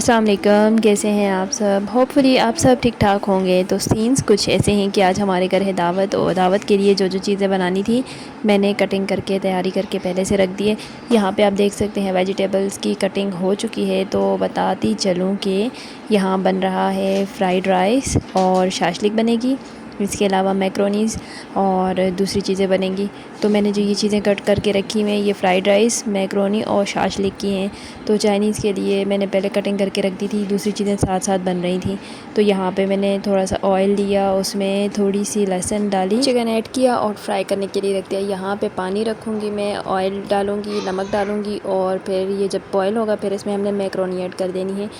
अस्सलाम वालेकुम, कैसे हैं आप सब। होपफुली आप सब ठीक ठाक होंगे। तो सीन्स कुछ ऐसे हैं कि आज हमारे घर है दावत, और दावत के लिए जो जो चीज़ें बनानी थी मैंने कटिंग करके तैयारी करके पहले से रख दी है। यहाँ पे आप देख सकते हैं वेजिटेबल्स की कटिंग हो चुकी है। तो बताती चलूँ कि यहाँ बन रहा है फ्राइड राइस और शाशलिक बनेगी। इसके अलावा मैक्रोनीज़ और दूसरी चीज़ें बनेंगी। तो मैंने जो ये चीज़ें कट करके रखी हुई हैं, ये फ़्राइड राइस, मैक्रोनी और शाशलिक की हैं। तो चाइनीज़ के लिए मैंने पहले कटिंग करके रख दी थी, दूसरी चीज़ें साथ साथ बन रही थी। तो यहाँ पे मैंने थोड़ा सा ऑयल लिया, उसमें थोड़ी सी लहसुन डाली, चिकन ऐड किया और फ्राई करने के लिए रख दिया। यहाँ पे पानी रखूँगी मैं, ऑयल डालूँगी, नमक डालूँगी और फिर ये जब बॉयल होगा फिर इसमें हमने मैक्रोनी ऐड कर देनी है।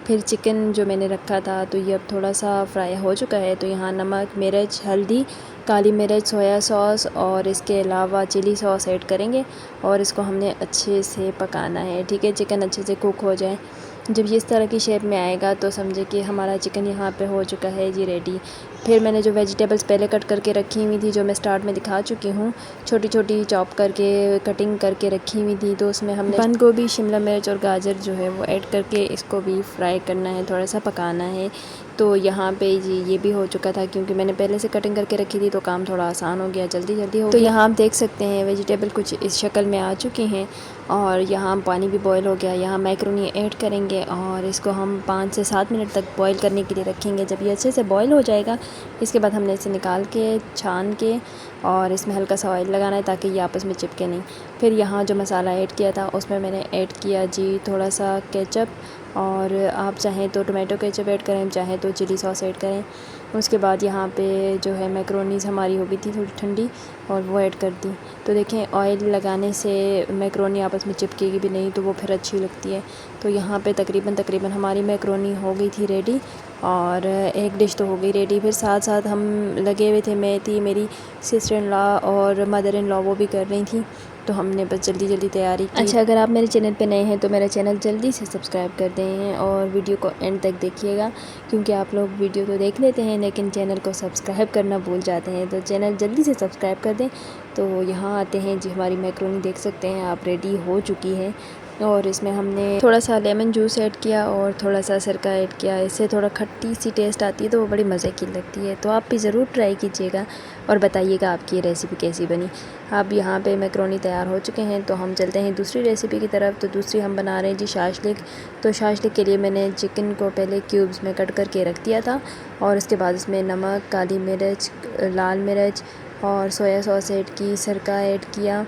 फिर चिकन जो मैंने रखा था तो ये अब थोड़ा सा फ्राई हो चुका है। तो यहाँ नमक, मिर्च, हल्दी, काली मिर्च, सोया सॉस और इसके अलावा चिली सॉस ऐड करेंगे और इसको हमने अच्छे से पकाना है। ठीक है, चिकन अच्छे से कुक हो जाए। जब ये इस तरह की शेप में आएगा तो समझे कि हमारा चिकन यहाँ पे हो चुका है जी रेडी। फिर मैंने जो वेजिटेबल्स पहले कट करके रखी हुई थी, जो मैं स्टार्ट में दिखा चुकी हूँ, छोटी छोटी चॉप करके कटिंग करके रखी हुई थी, तो उसमें हमने बंद गोभी, शिमला मिर्च और गाजर जो है वो ऐड करके इसको भी फ्राई करना है, थोड़ा सा पकाना है। तो यहाँ पे जी ये भी हो चुका था, क्योंकि मैंने पहले से कटिंग करके रखी थी तो काम थोड़ा आसान हो गया, जल्दी जल्दी हो गया। तो यहाँ आप देख सकते हैं वेजिटेबल कुछ इस शक्ल में आ चुकी हैं और यहाँ पानी भी बॉयल हो गया। यहाँ मैक्रोनी ऐड करेंगे और इसको हम 5 से 7 मिनट तक बॉयल करने के लिए रखेंगे। जब ये अच्छे से बॉयल हो जाएगा इसके बाद हमने इसे निकाल के छान के और इसमें हल्का सा ऑयल लगाना है ताकि ये आपस में चिपके नहीं। फिर यहाँ जो मसाला ऐड किया था उसमें मैंने ऐड किया जी थोड़ा सा केचप, और आप चाहें तो टोमेटो केचप ऐड करें, चाहें तो चिली सॉस ऐड करें। उसके बाद यहाँ पे जो है मैक्रोनीज़ हमारी हो गई थी थोड़ी ठंडी और वो ऐड कर दी। तो देखें ऑयल लगाने से मैक्रोनी आपस में चिपकेगी भी नहीं, तो वो फिर अच्छी लगती है। तो यहाँ पे तकरीबन हमारी मैक्रोनी हो गई थी रेडी और एक डिश तो हो गई रेडी। फिर साथ साथ हम लगे हुए थे, मैं थी, मेरी सिस्टर इन लॉ और मदर इन लॉ वो भी कर रही थी, तो हमने बस जल्दी जल्दी तैयारी की। अच्छा, अगर आप मेरे चैनल पे नए हैं तो मेरा चैनल जल्दी से सब्सक्राइब कर दें और वीडियो को एंड तक देखिएगा, क्योंकि आप लोग वीडियो तो देख लेते हैं लेकिन चैनल को सब्सक्राइब करना भूल जाते हैं। तो चैनल जल्दी से सब्सक्राइब कर दें। तो यहाँ आते हैं जी, हमारी मैक्रोनी देख सकते हैं आप रेडी हो चुकी है और इसमें हमने थोड़ा सा लेमन जूस ऐड किया और थोड़ा सा सिरका ऐड किया। इससे थोड़ा खट्टी सी टेस्ट आती है तो वो बड़ी मज़े की लगती है। तो आप भी ज़रूर ट्राई कीजिएगा और बताइएगा आपकी ये रेसिपी कैसी बनी। अब यहाँ पे मैक्रोनी तैयार हो चुके हैं तो हम चलते हैं दूसरी रेसिपी की तरफ। तो दूसरी हम बना रहे हैं जी शाशलिक। तो शाशलिक के लिए मैंने चिकन को पहले क्यूब्स में कट करके रख दिया था और उसके बाद इसमें नमक, काली मिर्च, लाल मिर्च और सोया सॉस ऐड की, सिरका ऐड किया।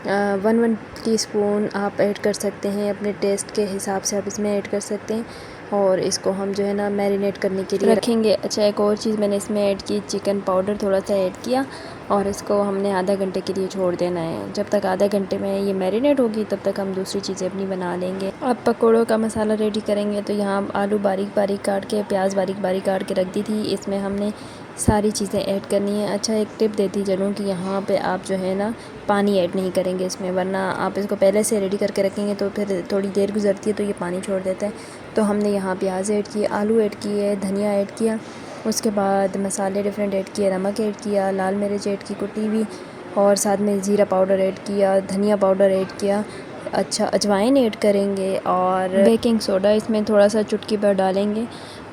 1 टीस्पून आप ऐड कर सकते हैं, अपने टेस्ट के हिसाब से आप इसमें ऐड कर सकते हैं और इसको हम जो है ना मैरिनेट करने के लिए रखेंगे। अच्छा, एक और चीज़ मैंने इसमें ऐड की, चिकन पाउडर थोड़ा सा ऐड किया और इसको हमने आधा घंटे के लिए छोड़ देना है। जब तक आधे घंटे में ये मैरिनेट होगी तब तक हम दूसरी चीज़ें अपनी बना लेंगे। अब पकौड़ों का मसाला रेडी करेंगे। तो यहाँ आलू बारीक बारीक काट के, प्याज बारीक बारीक काट के रख दी थी, इसमें हमने सारी चीज़ें ऐड करनी है। अच्छा, एक टिप देती चलूँ कि यहाँ पे आप जो है ना पानी ऐड नहीं करेंगे इसमें, वरना आप इसको पहले से रेडी करके रखेंगे तो फिर थोड़ी देर गुजरती है तो ये पानी छोड़ देता है। तो हमने यहाँ प्याज ऐड किए, आलू ऐड किए, धनिया ऐड किया, उसके बाद मसाले डिफरेंट ऐड किए, नमक ऐड किया, लाल मिर्च ऐड की कुटी हुई और साथ में ज़ीरा पाउडर ऐड किया, धनिया पाउडर ऐड किया। अच्छा, अजवाइन ऐड करेंगे और बेकिंग सोडा इसमें थोड़ा सा चुटकी भर डालेंगे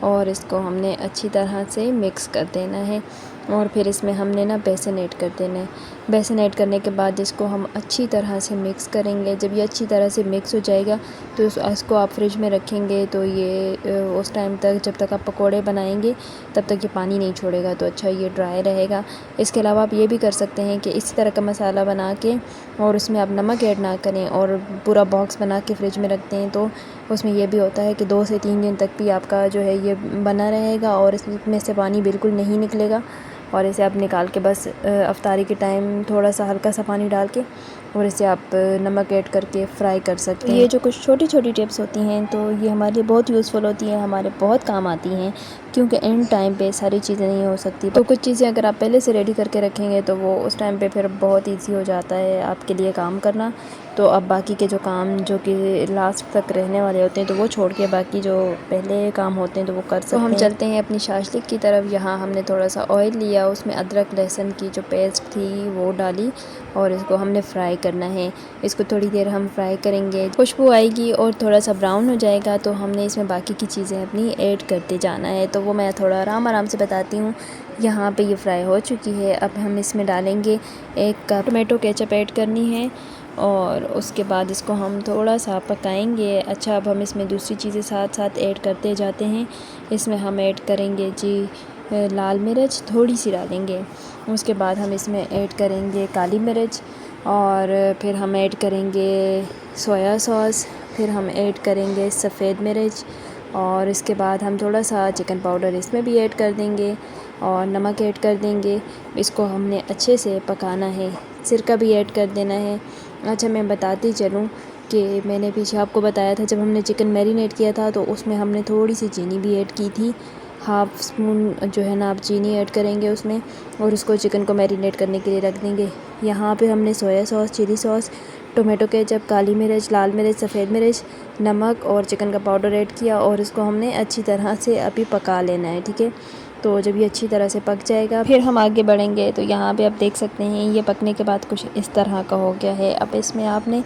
और इसको हमने अच्छी तरह से मिक्स कर देना है। और फिर इसमें हमने ना बेसन ऐड कर देना है। बेसन ऐड करने के बाद इसको हम अच्छी तरह से मिक्स करेंगे। जब ये अच्छी तरह से मिक्स हो जाएगा तो इसको आप फ्रिज में रखेंगे तो ये उस टाइम तक, जब तक आप पकोड़े बनाएंगे तब तक ये पानी नहीं छोड़ेगा, तो अच्छा ये ड्राई रहेगा। इसके अलावा आप ये भी कर सकते हैं कि इसी तरह का मसाला बना के और उसमें आप नमक ऐड ना करें और पूरा बॉक्स बना के फ्रिज में रखते हैं, तो उसमें ये भी होता है कि 2 से 3 दिन तक भी आपका जो है ये बना रहेगा और इसमें से पानी बिल्कुल नहीं निकलेगा। और इसे आप निकाल के बस अफ्तारी के टाइम थोड़ा सा हल्का सा पानी डाल के और इसे आप नमक ऐड करके फ्राई कर सकते हैं। ये जो कुछ छोटी छोटी टिप्स होती हैं तो ये हमारे लिए बहुत यूज़फुल होती हैं, हमारे बहुत काम आती हैं, क्योंकि एंड टाइम पे सारी चीज़ें नहीं हो सकती। तो कुछ चीज़ें अगर आप पहले से रेडी करके रखेंगे तो वो उस टाइम पे फिर बहुत ईजी हो जाता है आपके लिए काम करना। तो अब बाकी के जो काम जो कि लास्ट तक रहने वाले होते हैं तो वो छोड़ के बाकी जो पहले काम होते हैं तो वो कर सकते हैं। तो हम चलते हैं अपनी शाशलिक की तरफ। यहाँ हमने थोड़ा सा ऑयल लिया, उसमें अदरक लहसुन की जो पेस्ट थी वो डाली और इसको हमने फ्राई करना है। इसको थोड़ी देर हम फ्राई करेंगे, खुशबू आएगी और थोड़ा सा ब्राउन हो जाएगा तो हमने इसमें बाकी की चीज़ें अपनी ऐड करते जाना है। तो वो मैं थोड़ा आराम से बताती हूँ। यहाँ पे ये फ्राई हो चुकी है। अब हम इसमें डालेंगे 1 कप टोमेटो केचप ऐड करनी है और उसके बाद इसको हम थोड़ा सा पकाएंगे। अच्छा, अब हम इसमें दूसरी चीज़ें साथ साथ ऐड करते जाते हैं। इसमें हम ऐड करेंगे जी लाल मिर्च थोड़ी सी डालेंगे। उसके बाद हम इसमें ऐड करेंगे काली मिर्च और फिर हम ऐड करेंगे सोया सॉस, फिर हम ऐड करेंगे सफ़ेद मिर्च और इसके बाद हम थोड़ा सा चिकन पाउडर इसमें भी ऐड कर देंगे और नमक ऐड कर देंगे। इसको हमने अच्छे से पकाना है। सिरका भी ऐड कर देना है। अच्छा, मैं बताती चलूँ कि मैंने पीछे आपको बताया था जब हमने चिकन मैरिनेट किया था तो उसमें हमने थोड़ी सी चीनी भी ऐड की थी। हाफ़ स्पून जो है ना आप चीनी ऐड करेंगे उसमें और उसको चिकन को मैरिनेट करने के लिए रख देंगे। यहाँ पे हमने soya sauce, chilli sauce, tomato ketchup, काली मिर्च, लाल मिर्च, सफ़ेद मिर्च, नमक और चिकन का पाउडर ऐड किया और इसको हमने अच्छी तरह से अभी पका लेना है, ठीक है। तो जब ये अच्छी तरह से पक जाएगा फिर हम आगे बढ़ेंगे। तो यहाँ पे आप देख सकते हैं ये पकने के बाद कुछ इस तरह का हो गया है। अब इसमें आपने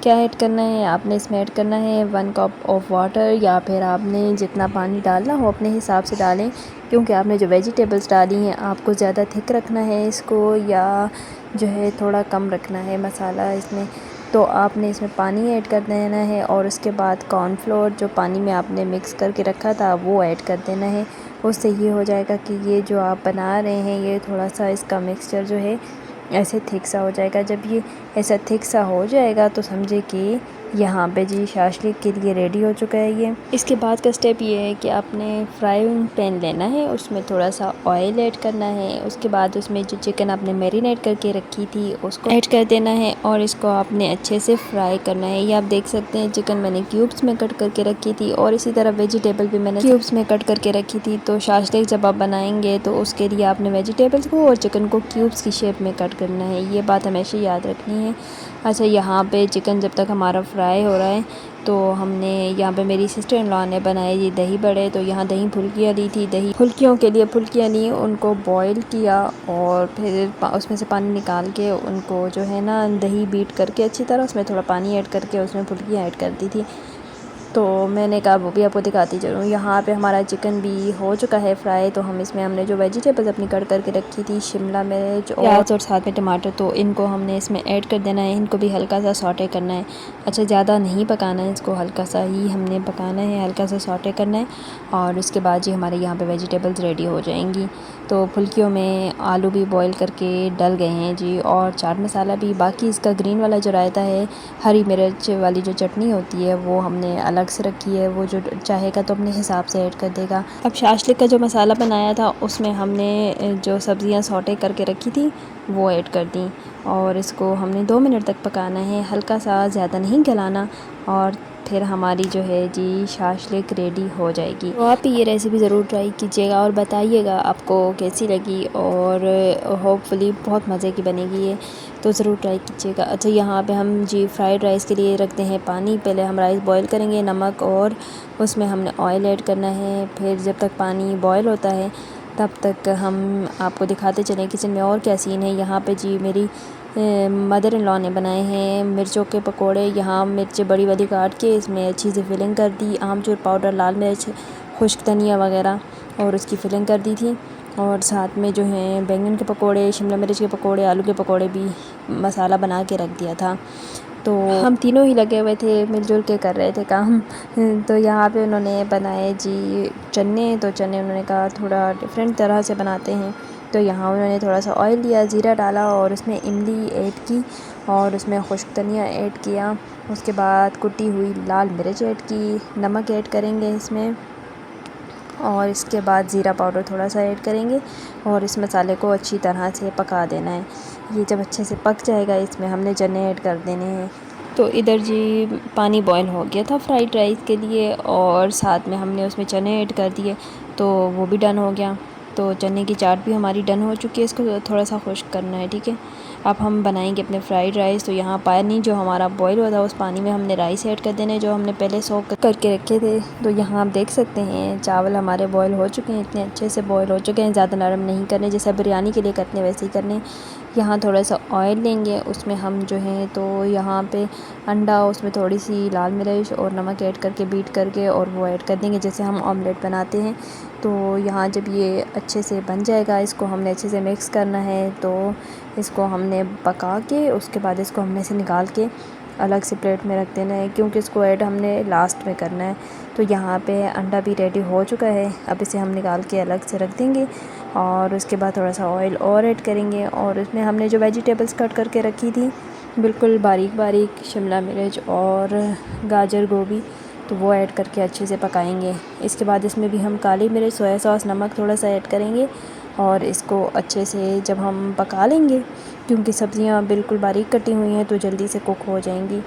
क्या ऐड करना है, आपने इसमें ऐड करना है 1 कप ऑफ वाटर या फिर आपने जितना पानी डालना हो अपने हिसाब से डालें, क्योंकि आपने जो वेजिटेबल्स डाली हैं आपको ज़्यादा थिक रखना है इसको या जो है थोड़ा कम रखना है मसाला इसमें। तो आपने इसमें पानी ऐड कर देना है और उसके बाद कॉर्नफ्लोर जो पानी में आपने मिक्स करके रखा था वो ऐड कर देना है। उससे ये हो जाएगा कि ये जो आप बना रहे हैं ये थोड़ा सा इसका मिक्सचर जो है ऐसे थिक सा हो जाएगा। जब ये ऐसा थिक सा हो जाएगा तो समझे कि यहाँ पे जी शाशलिक के लिए रेडी हो चुका है ये। इसके बाद का स्टेप ये है कि आपने फ्राइंग पैन लेना है, उसमें थोड़ा सा ऑयल ऐड करना है। उसके बाद उसमें जो चिकन आपने मैरिनेट करके रखी थी उसको ऐड कर देना है और इसको आपने अच्छे से फ्राई करना है। ये आप देख सकते हैं चिकन मैंने क्यूब्स में कट करके रखी थी और इसी तरह वेजिटेबल भी मैंने क्यूब्स में कट करके रखी थी। तो शाशलिक जब आप बनाएंगे तो उसके लिए आपने वेजिटेबल्स को और चिकन को क्यूब्स की शेप में कट करना है, ये बात हमेशा याद रखनी है। अच्छा, यहाँ पे चिकन जब तक हमारा फ्राई हो रहा है तो हमने यहाँ पे मेरी सिस्टर इन लॉ ने बनाए ये दही बड़े। तो यहाँ दही फुल्कियाँ ली थी, दही फुल्कियों के लिए फुल्कियाँ ली, उनको बॉईल किया और फिर उसमें से पानी निकाल के उनको जो है ना दही बीट करके अच्छी तरह उसमें थोड़ा पानी ऐड करके उसमें फुल्कियाँ ऐड कर दी थी। तो मैंने कहा वो भी आपको दिखाती चलूँ। यहाँ पे हमारा चिकन भी हो चुका है फ्राई। तो हम इसमें हमने जो वेजिटेबल्स अपनी कट करके रखी थी, शिमला मिर्च प्याज और साथ में टमाटर, तो इनको हमने इसमें ऐड कर देना है। इनको भी हल्का सा सॉटे करना है। अच्छा, ज़्यादा नहीं पकाना है इसको, हल्का सा ही हमने पकाना है, हल्का सा सॉटे करना है और उसके बाद जी हमारे यहाँ पर वेजिटेबल्स रेडी हो जाएंगी। तो फुल्कियों में आलू भी बॉईल करके डल गए हैं जी और चाट मसाला भी। बाकी इसका ग्रीन वाला जो रायता है, हरी मिर्च वाली जो चटनी होती है वो हमने अलग से रखी है, वो जो चाहेगा तो अपने हिसाब से ऐड कर देगा। अब शाशलिक का जो मसाला बनाया था उसमें हमने जो सब्ज़ियां सॉटे करके रखी थी वो ऐड कर दी और इसको हमने 2 मिनट तक पकाना है, हल्का सा, ज़्यादा नहीं गलाना। और फिर हमारी जो है जी शाशलिक रेडी हो जाएगी। तो आप ये रेसिपी ज़रूर ट्राई कीजिएगा और बताइएगा आपको कैसी लगी और होपफुली बहुत मज़े की बनेगी ये, तो ज़रूर ट्राई कीजिएगा। अच्छा, यहाँ पे हम जी फ्राइड राइस के लिए रखते हैं पानी। पहले हम राइस बॉईल करेंगे, नमक और उसमें हमने ऑयल ऐड करना है। फिर जब तक पानी बॉईल होता है तब तक हम आपको दिखाते चलें किचन में और क्या सीन है। यहाँ पे जी मेरी मदर इन लॉ ने बनाए हैं मिर्चों के पकोड़े। यहाँ मिर्च बड़ी वाली काट के इसमें अच्छी सी फिलिंग कर दी, आमचूर पाउडर, लाल मिर्च, खुश्क धनिया वगैरह और उसकी फिलिंग कर दी थी। और साथ में जो है बैंगन के पकोड़े, शिमला मिर्च के पकोड़े, आलू के पकोड़े भी मसाला बना के रख दिया था। तो हम तीनों ही लगे हुए थे, मिलजुल के कर रहे थे काम। तो यहाँ पे उन्होंने बनाए जी चने। तो चने उन्होंने कहा थोड़ा डिफरेंट तरह से बनाते हैं। तो यहाँ उन्होंने थोड़ा सा ऑयल लिया, ज़ीरा डाला और उसमें इमली ऐड की और उसमें खुश्क धनिया ऐड किया। उसके बाद कुटी हुई लाल मिर्च ऐड की, नमक ऐड करेंगे इसमें और इसके बाद ज़ीरा पाउडर थोड़ा सा ऐड करेंगे और इस मसाले को अच्छी तरह से पका देना है। ये जब अच्छे से पक जाएगा इसमें हमने चने ऐड कर देने हैं। तो इधर जी पानी बॉईल हो गया था फ्राइड राइस के लिए और साथ में हमने उसमें चने ऐड कर दिए, तो वो भी डन हो गया। तो चने की चाट भी हमारी डन हो चुकी है, इसको थोड़ा सा खुश्क करना है, ठीक है। अब हम बनाएंगे अपने फ्राइड राइस। तो यहाँ पानी जो हमारा बॉईल हुआ था उस पानी में हमने राइस ऐड कर देने जो हमने पहले सोक करके रखे थे। तो यहाँ आप देख सकते हैं चावल हमारे बॉईल हो चुके हैं, इतने अच्छे से बॉईल हो चुके हैं। ज़्यादा नरम नहीं करने, जैसा बिरयानी के लिए करने वैसे ही करने। यहाँ थोड़ा सा ऑयल लेंगे, उसमें हम जो है तो यहाँ पे अंडा, उसमें थोड़ी सी लाल मिर्च और नमक ऐड करके बीट करके और वो ऐड कर देंगे जैसे हम ऑमलेट बनाते हैं। तो यहाँ जब ये अच्छे से बन जाएगा, इसको हमने अच्छे से मिक्स करना है। तो इसको हमने पका के उसके बाद इसको हमने से निकाल के अलग से प्लेट में रख देना है, क्योंकि इसको ऐड हमने लास्ट में करना है। तो यहाँ पे अंडा भी रेडी हो चुका है, अब इसे हम निकाल के अलग से रख देंगे और उसके बाद थोड़ा सा ऑयल और ऐड करेंगे और उसमें हमने जो वेजिटेबल्स कट करके रखी थी बिल्कुल बारीक बारीक, शिमला मिर्च और गाजर गोभी, तो वो ऐड करके अच्छे से पकाएंगे। इसके बाद इसमें भी हम काली मिर्च, सोया सॉस, नमक थोड़ा सा ऐड करेंगे और इसको अच्छे से जब हम पका लेंगे, क्योंकि सब्ज़ियाँ बिल्कुल बारीक कटी हुई हैं तो जल्दी से कुक हो जाएंगी।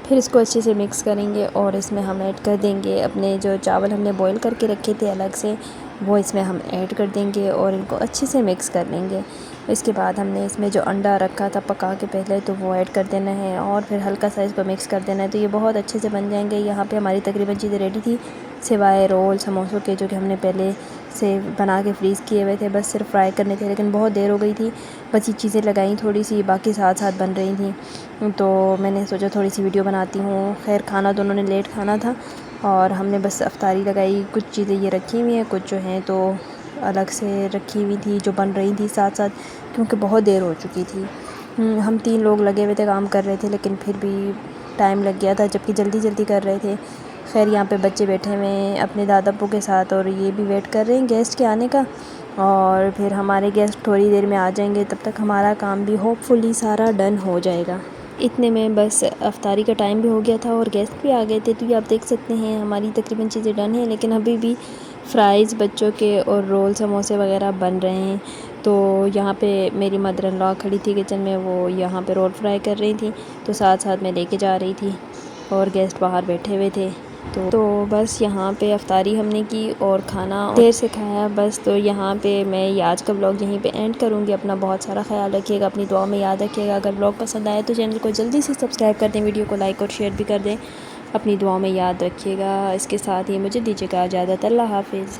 फिर इसको अच्छे से मिक्स करेंगे और इसमें हम ऐड कर देंगे अपने जो चावल हमने बॉईल करके रखे थे अलग से, वो इसमें हम ऐड कर देंगे और इनको अच्छे से मिक्स कर लेंगे। इसके बाद हमने इसमें जो अंडा रखा था पका के पहले, तो वो ऐड कर देना है और फिर हल्का सा इसको मिक्स कर देना है। तो ये बहुत अच्छे से बन जाएंगे। यहाँ पे हमारी तकरीबन चीज़ें रेडी थी, सिवाय रोल समोसों के, जो कि हमने पहले से बना के फ्रीज़ किए हुए थे, बस सिर्फ फ्राई करने थे, लेकिन बहुत देर हो गई थी। बस ये चीज़ें लगाई थोड़ी सी, बाकी साथ साथ बन रही थी। तो मैंने सोचा थोड़ी सी वीडियो बनाती हूँ। खैर खाना दोनों ने लेट खाना था और हमने बस अफ्तारी लगाई। कुछ चीज़ें ये रखी हुई हैं, कुछ जो हैं तो अलग से रखी हुई थी जो बन रही थी साथ साथ, क्योंकि बहुत देर हो चुकी थी। हम 3 लोग लगे हुए थे, काम कर रहे थे, लेकिन फिर भी टाइम लग गया था, जबकि जल्दी जल्दी कर रहे थे। खैर यहाँ पे बच्चे बैठे हुए हैं अपने दादा अब्बू के साथ और ये भी वेट कर रहे हैं गेस्ट के आने का, और फिर हमारे गेस्ट थोड़ी देर में आ जाएंगे, तब तक हमारा काम भी होपफुली सारा डन हो जाएगा। इतने में बस अफ्तारी का टाइम भी हो गया था और गेस्ट भी आ गए थे। तो ये आप देख सकते हैं हमारी तकरीबन चीज़ें डन हैं, लेकिन अभी भी फ्राइज़ बच्चों के और रोल समोसे वगैरह बन रहे हैं। तो यहाँ पे मेरी मदर इन लॉ खड़ी थी किचन में, वो यहाँ पे रोल फ्राई कर रही थी, तो साथ साथ मैं लेके जा रही थी और गेस्ट बाहर बैठे हुए थे। तो बस यहाँ पे अफ्तारी हमने की और खाना देर से खाया बस। तो यहाँ पे मैं आज का ब्लॉग यहीं पे एंड करूँगी। अपना बहुत सारा ख्याल रखिएगा, अपनी दुआ में याद रखिएगा। अगर ब्लॉग पसंद आए तो चैनल को जल्दी से सब्सक्राइब कर दें, वीडियो को लाइक और शेयर भी कर दें। अपनी दुआ में याद रखिएगा। इसके साथ ही मुझे दीजिएगा इजाज़त। अल्लाह हाफिज़।